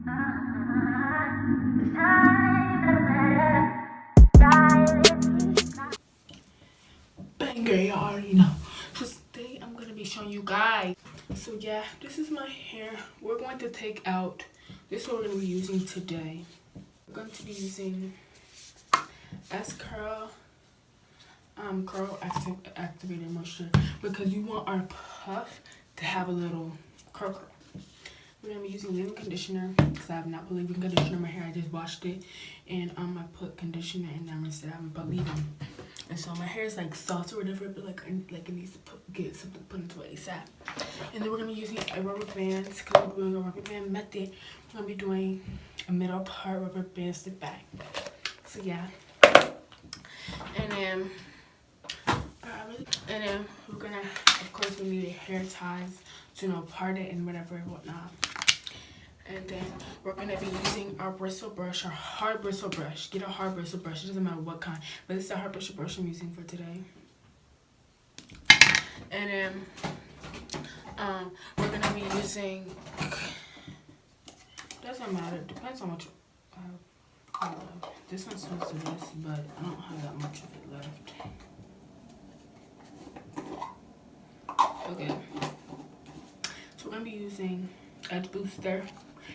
Banger, you already know. So today I'm gonna be showing you guys. So yeah, this is my hair. We're going to take out. This is what we're gonna be using today. We're going to be using S Curl activated moisture because you want our puff to have a little curl. We're gonna be using leave-in conditioner because I have not put leave-in conditioner in my hair. I just washed it and I put conditioner and then rinsed it. I haven't put leave-in. And so my hair is like soft or whatever, but like it needs to get something put into it ASAP. And then we're gonna be using a rubber band because we're doing a rubber band method. We're gonna be doing a middle part rubber band stick back. So yeah. And then we're gonna, of course, we need hair ties to part it and whatever and whatnot. And then we're gonna be using our bristle brush, our hard bristle brush. Get a hard bristle brush. It doesn't matter what kind, but this is the hard bristle brush I'm using for today. And then we're gonna be using. Doesn't matter. Depends on what you. This one's supposed to this, but I don't have that much of it left. Okay. So we're gonna be using edge booster.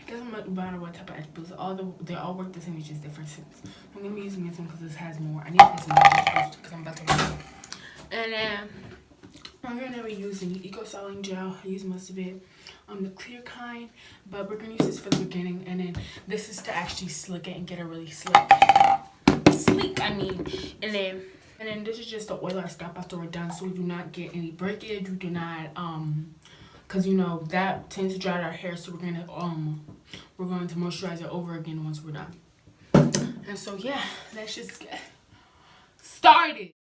It doesn't matter what type of edge booster. They all work the same. It's just different scents. I'm gonna be using this one because this has more. I need to put some edge booster because I'm about to use it. And then we're gonna be using Eco Styling Gel. I use most of it. The clear kind, but we're gonna use this for the beginning, and then this is to actually slick it and get it really sleek. And then this is just to oil our scalp after we're done, so we do not get any breakage. We do not because that tends to dry out our hair, so we're going to moisturize it over again once we're done. And so yeah, let's just get started.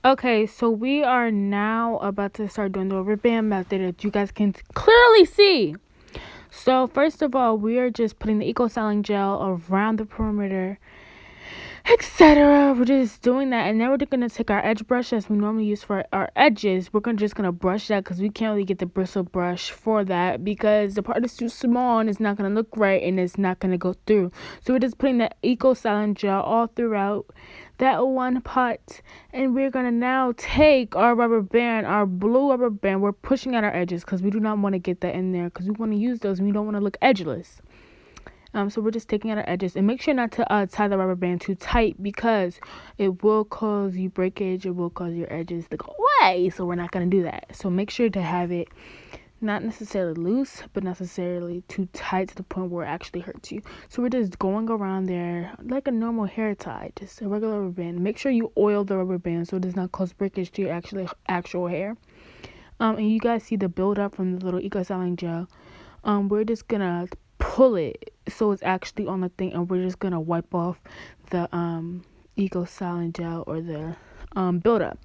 Okay, so we are now about to start doing the rubber band method that you guys can clearly see. So first of all, we are just putting the Eco Styling Gel around the perimeter, etc. We're just doing that, and then we're gonna take our edge brush as we normally use for our edges. We're just gonna brush that because we can't really get the bristle brush for that because the part is too small and it's not gonna look right and it's not gonna go through. So we're just putting the Eco Styling Gel all throughout that one part, and we're gonna now take our rubber band, our blue rubber band. We're pushing at our edges because we do not want to get that in there because we want to use those and we don't want to look edgeless. So we're just taking out our edges, and make sure not to tie the rubber band too tight because it will cause you breakage. It will cause your edges to go away, so we're not gonna do that. So make sure to have it not necessarily loose, but necessarily too tight to the point where it actually hurts you. So we're just going around there like a normal hair tie, just a regular rubber band. Make sure you oil the rubber band so it does not cause breakage to your actual hair. And you guys see the buildup from the little Eco Styling Gel. We're just gonna pull it so it's actually on the thing, and we're just gonna wipe off the Eco Styling Gel or the buildup.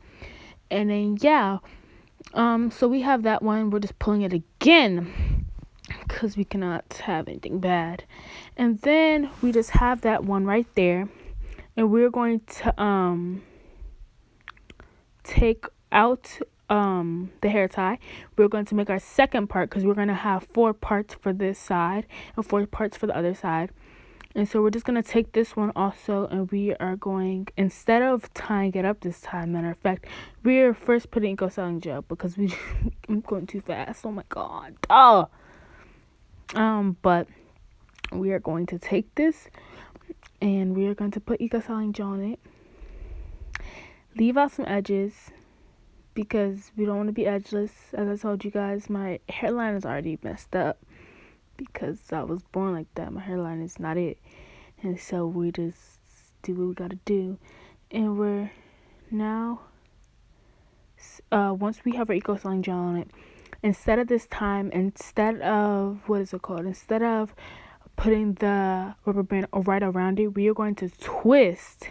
And then yeah. So we have that one. We're just pulling it again because we cannot have anything bad. And then we just have that one right there, and we're going to take out the hair tie. We're going to make our second part because we're going to have 4 parts for this side and 4 parts for the other side. And so we're just going to take this one also, and we are going, instead of tying it up this time, matter of fact, we're first putting Eco Styling Gel because I'm going too fast. Oh my god. But we are going to take this and we are going to put eco styling gel on it. Leave out some edges because we don't want to be edgeless. As I told you guys, my hairline is already messed up because I was born like that. My hairline is not it. And so we just do what we gotta do. And we're now, once we have our eco styling gel on it, instead of putting the rubber band right around it, we are going to twist.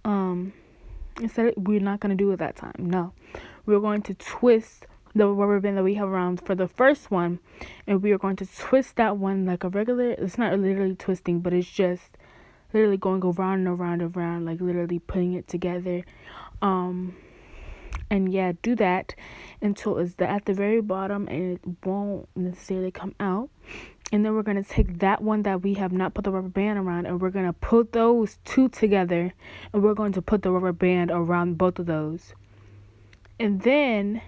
We're not going to do it that time. No. We're going to twist the rubber band that we have around for the first one, and we are going to twist that one like a regular. It's not literally twisting, but it's just literally going around and around and around, like literally putting it together. And yeah, do that until it's at the very bottom and it won't necessarily come out. And then we're going to take that one that we have not put the rubber band around, and we're going to put those two together, and we're going to put the rubber band around both of those. And then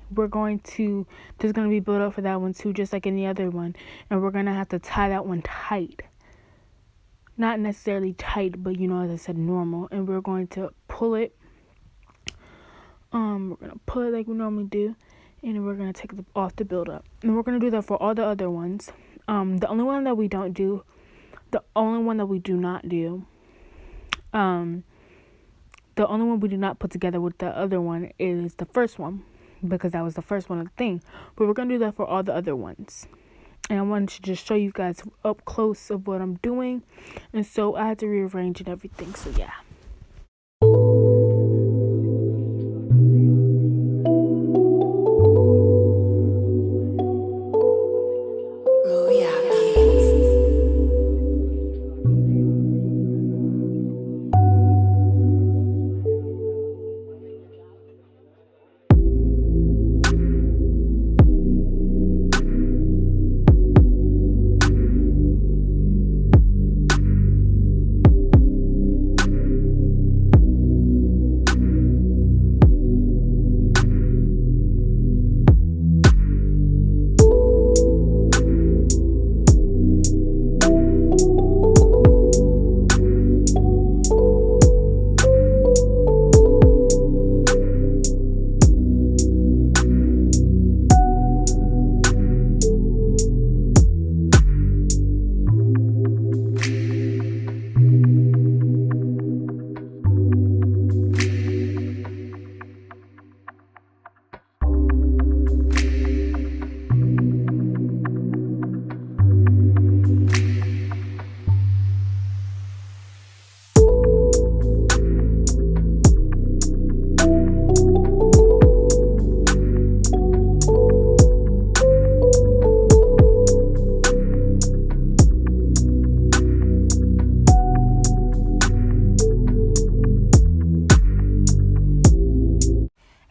there's going to be build up for that one too, just like any other one. And we're going to have to tie that one tight. Not necessarily tight, but as I said, normal. And we're going to pull it. We're going to pull it like we normally do. And we're going to take it off the build up. And we're going to do that for all the other ones. The only one that we do not do, the only one we do not put together with the other one is the first one, because that was the first one of the thing. But we're going to do that for all the other ones. And I wanted to just show you guys up close of what I'm doing. And so I had to rearrange and everything. So yeah.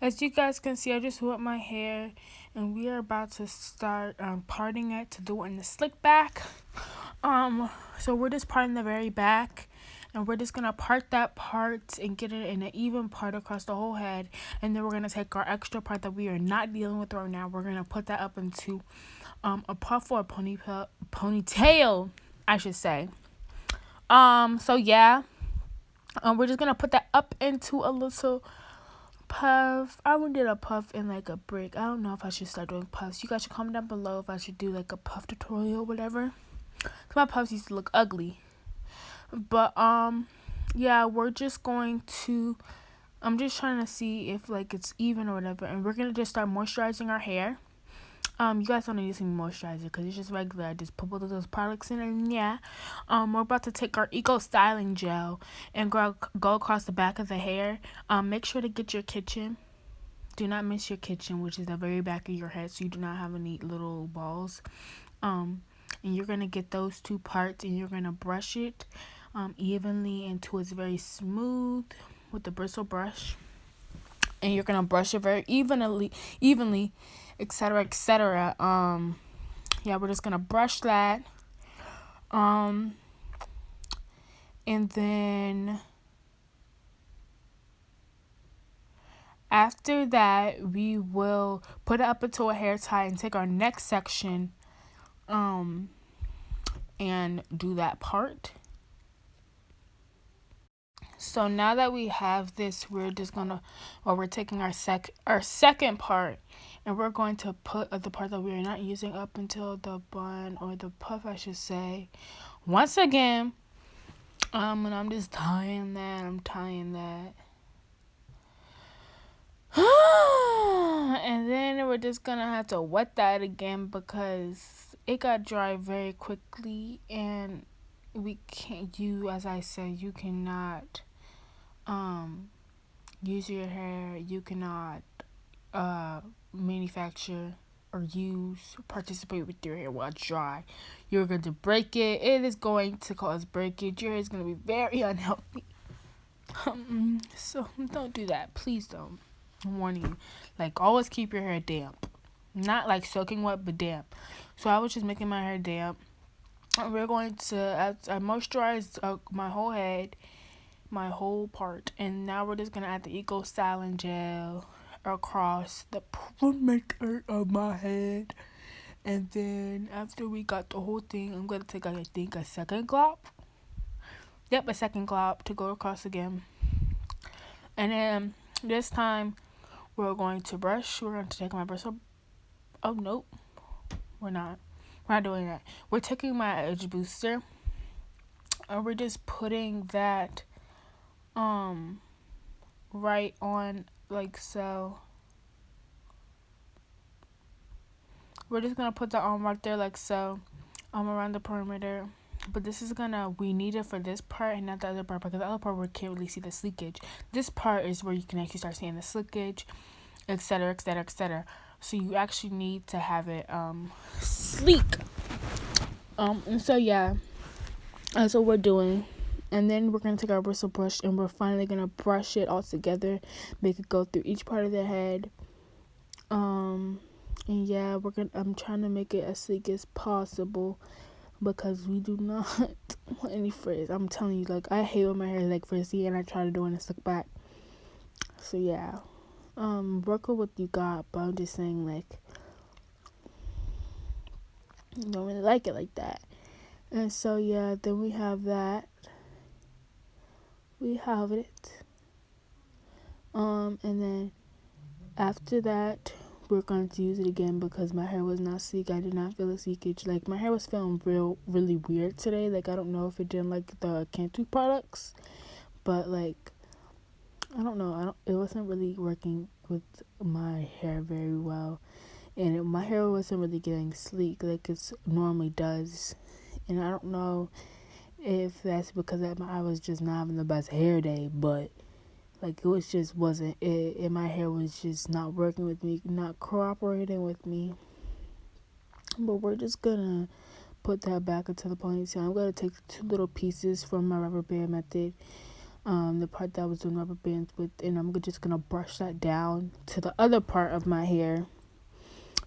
As you guys can see, I just whipped my hair, and we are about to start parting it to do it in the slick back. So we're just parting the very back, and we're just gonna part that part and get it in an even part across the whole head. And then we're gonna take our extra part that we are not dealing with right now. We're gonna put that up into a puff or a ponytail, I should say. So yeah, we're just gonna put that up into a little puff. I did a puff in like a brick. I don't know if I should start doing puffs. You guys should comment down below if I should do like a puff tutorial or whatever. Cause my puffs used to look ugly. But yeah, we're just going to. I'm just trying to see if like it's even or whatever, and we're gonna just start moisturizing our hair. You guys don't need to see me moisturizer because it's just regular. I just put both of those products in, and yeah, we're about to take our eco styling gel and go across the back of the hair. Make sure to get your kitchen. Do not miss your kitchen, which is the very back of your head, so you do not have any little balls. And you're gonna get those two parts, and you're gonna brush it evenly until it's very smooth with the bristle brush. And you're gonna brush it very evenly, etc., etc. Yeah, we're just gonna brush that. And then After that, we will put it up into a hair tie and take our next section and do that part. So now that we have this, we're just gonna, or we're taking our second part, and we're going to put the part that we're not using up until the bun or the puff, I should say. Once again, and I'm just tying that. And then we're just gonna have to wet that again because it got dry very quickly, and we can't. As I said, you cannot use your hair. You cannot manufacture or participate with your hair while it's dry. You're going to break it. It is going to cause breakage. Your hair is going to be very unhealthy. So don't do that. Please don't. I'm warning you. Like, always keep your hair damp. Not like soaking wet, but damp. So I was just making my hair damp. We're going to, I moisturized my whole head, my whole part, and now we're just going to add the Eco Styling Gel across the perimeter of my head. And then after we got the whole thing, I'm going to take, I think, a second glop. Yep, a second glop to go across again. And then this time, we're going to brush. We're going to take my brush up. Oh, nope. We're not doing that. We're taking my edge booster, and we're just putting that right on, like so. We're just gonna put that on right there, like so, around the perimeter. But this is we need it for this part and not the other part, because the other part we can't really see the sleekage. This part is where you can actually start seeing the sleekage, etc., etc., etc. So you actually need to have it sleek. And so yeah, that's what we're doing. And then we're going to take our bristle brush and we're finally going to brush it all together, make it go through each part of the head. And yeah, I'm trying to make it as sleek as possible because we do not want any frizz. I'm telling you, like, I hate when my hair is like frizzy and I try to do it and slick back. So yeah, work with what you got, but I'm just saying, like, I don't really like it like that. And so yeah, then we have that. We have it. And then after that, we're going to use it again because my hair was not sleek. I did not feel a leakage. Like, my hair was feeling really weird today. Like, I don't know if it didn't like the Cantu products, but like, I don't know. It wasn't really working with my hair very well, and my hair wasn't really getting sleek like it normally does. And I don't know if that's because I was just not having the best hair day, but like, it just wasn't it, and my hair was just not working with me, not cooperating with me. But we're just gonna put that back into the ponytail. I'm gonna take 2 little pieces from my rubber band method, the part that I was doing rubber bands with, and I'm just gonna brush that down to the other part of my hair,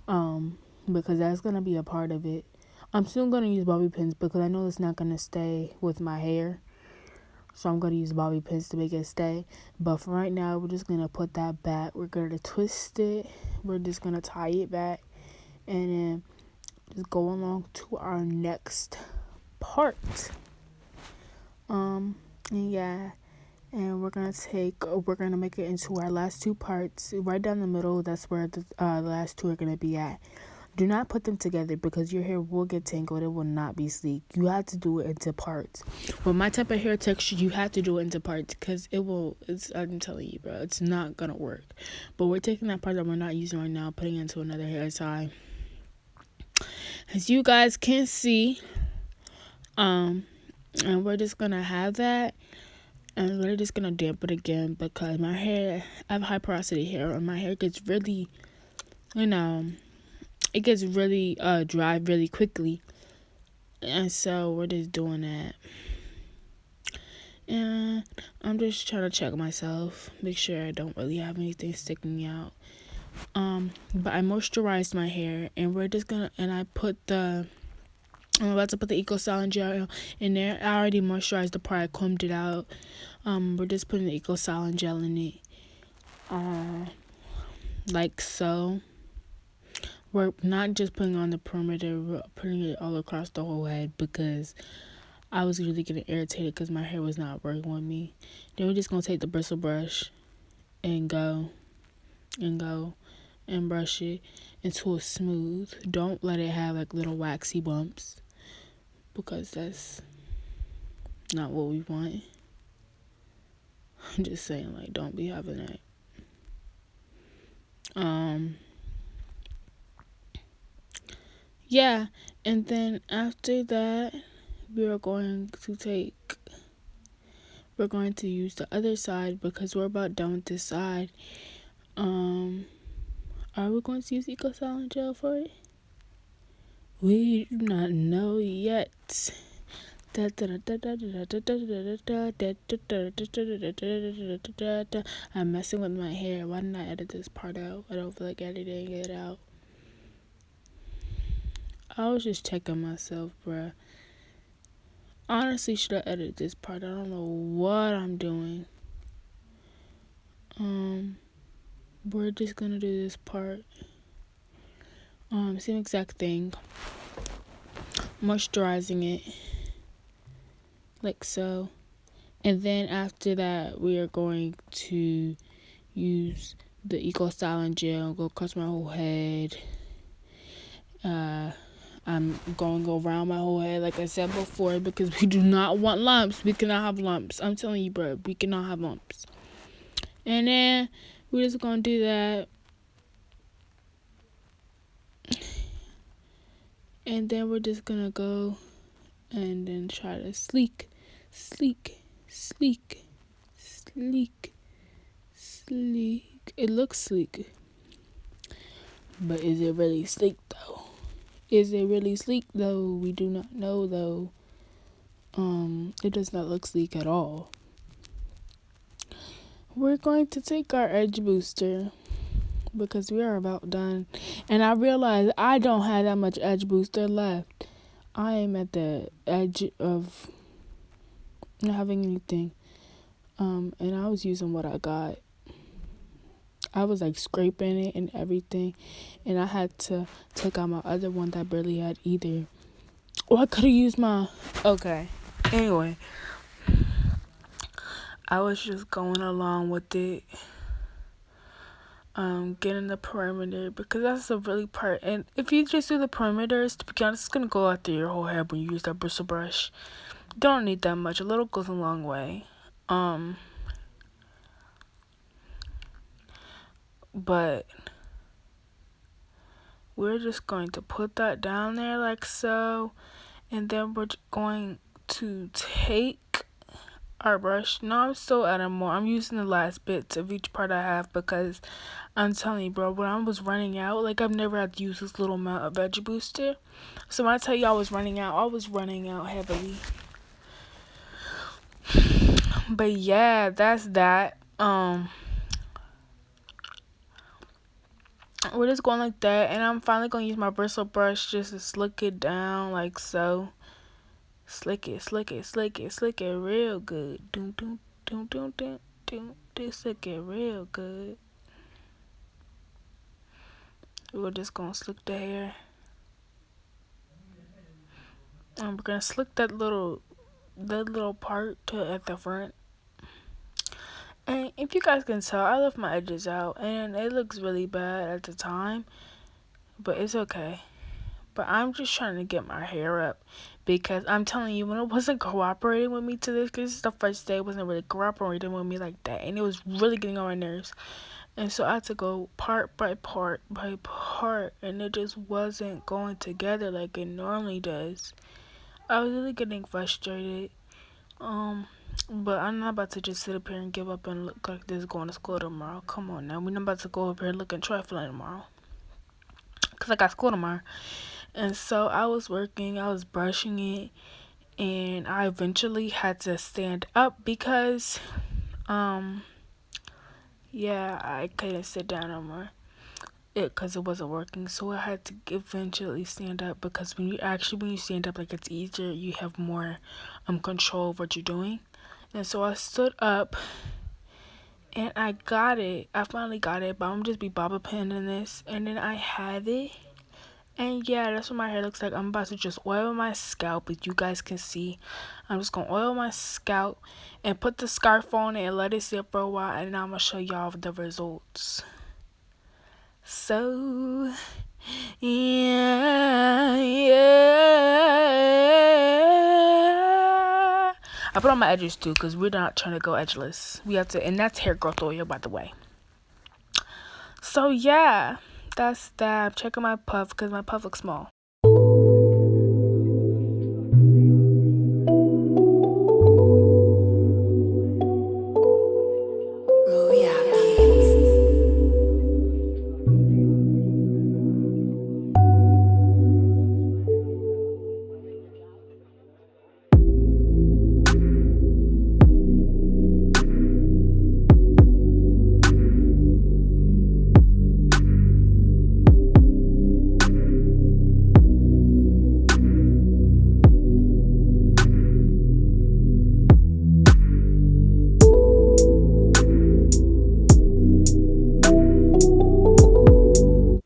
because that's gonna be a part of it. I'm still going to use bobby pins because I know it's not going to stay with my hair. So I'm going to use bobby pins to make it stay. But for right now, we're just going to put that back. We're going to twist it. We're just going to tie it back. And then just go along to our next part. And yeah. And we're going to make it into our last 2 parts. Right down the middle, that's where the last 2 are going to be at. Do not put them together because your hair will get tangled. It will not be sleek. You have to do it into parts. With my type of hair texture, you have to do it into parts because I'm telling you, bro, it's not going to work. But we're taking that part that we're not using right now, putting it into another hair tie. As you guys can see, and we're just going to have that. And we're just going to damp it again because my hair, I have high porosity hair, and my hair gets really, it gets really dry really quickly. And so we're just doing that. And I'm just trying to check myself, make sure I don't really have anything sticking out. But I moisturized my hair, and I'm about to put the Eco Styling Gel in there. I already moisturized the part. I combed it out. We're just putting the Eco Styling Gel in it. like so. We're not just putting on the perimeter, we're putting it all across the whole head because I was really getting irritated because my hair was not working with me. Then we're just going to take the bristle brush and go and brush it until it's smooth. Don't let it have like little waxy bumps because that's not what we want. I'm just saying, like, don't be having that. Yeah, and then after that, we're going to use the other side because we're about done with this side. Are we going to use Eco Styling Gel for it? We do not know yet. I'm messing with my hair. Why didn't I edit this part out? I don't feel like editing it out. I was just checking myself, bruh. Honestly, should I edit this part? I don't know what I'm doing. We're just gonna do this part. Same exact thing. Moisturizing it. Like so. And then after that, we are going to use the Eco Styling Gel, go across my whole head. I'm going to go around my whole head, like I said before, because we do not want lumps. We cannot have lumps. I'm telling you, bro, we cannot have lumps. And then we're just going to do that. And then we're just going to go and then try to sleek. It looks sleek. But is it really sleek, though? We do not know, though. It does not look sleek at all. We're going to take our edge booster because we are about done. And I realize I don't have that much edge booster left. I am at the edge of not having anything. And I was using what I got. I was like scraping it and everything. And I had to take out my other one that I barely had either. Or I could have used my... Okay. Anyway. I was just going along with it. Getting the perimeter because that's a really part. And if you just do the perimeters, to be honest, it's going to go out through your whole head when you use that bristle brush. Don't need that much. A little goes a long way. But we're just going to put that down there like so. And then we're going to take our brush. No, I'm still adding more. I'm using the last bits of each part I have because I'm telling you, bro, when I was running out, like, I've never had to use this little amount of edge booster. So when I tell you I was running out heavily. But yeah, that's that. We're just going like that, and I'm finally gonna use my bristle brush just to slick it down like so. Slick it real good. Slick it real good. We're just gonna slick the hair. And we're gonna slick that little part at the front. And if you guys can tell, I left my edges out, and it looks really bad at the time, but it's okay. But I'm just trying to get my hair up because I'm telling you, when it wasn't cooperating with me to this, because this is the first day, it wasn't really cooperating with me like that, and it was really getting on my nerves. And so I had to go part by part, and it just wasn't going together like it normally does. I was really getting frustrated. But I'm not about to just sit up here and give up and look like this going to school tomorrow. Come on now. We're not about to go up here looking trifling tomorrow. Because I got school tomorrow. And so I was working. I was brushing it. And I eventually had to stand up because, yeah, I couldn't sit down no more. Because it wasn't working. So I had to eventually stand up because when you stand up, like, it's easier. You have more control of what you're doing. And so I stood up, And I got it. I finally got it, but I'm gonna just be bobber pinning this, and then I have it. And yeah, that's what my hair looks like. I'm about to just oil my scalp, but you guys can see. I'm just gonna oil my scalp and put the scarf on it and let it sit for a while, and then I'm gonna show y'all the results. So yeah. I put on my edges too, because we're not trying to go edgeless. We have to, and that's hair growth oil, by the way. So yeah, that's that. I'm checking my puff because my puff looks small.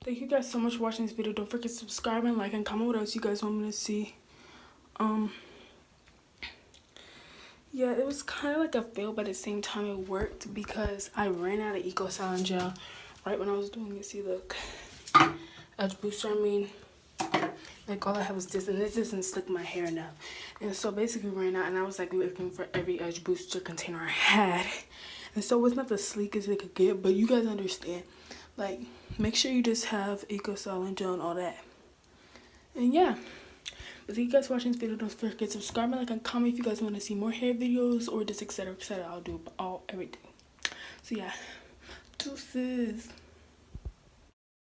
Thank you guys so much for watching this video. Don't forget to subscribe and like and comment what else you guys want me to see. Yeah, it was kind of like a fail, but at the same time it worked because I ran out of Eco Styling Gel right when I was doing it. See, look, edge booster. I mean, like all I have was this, and this doesn't stick my hair enough. And so basically ran out, and I was like looking for every edge booster container I had. And so it's not the sleekest it could get, but you guys understand. Like, make sure you just have Eco Styling Gel and all that. And yeah. But thank you guys for watching this video. Don't forget to subscribe and like and comment if you guys want to see more hair videos or just etc. etc. I'll do everything. So yeah, deuces.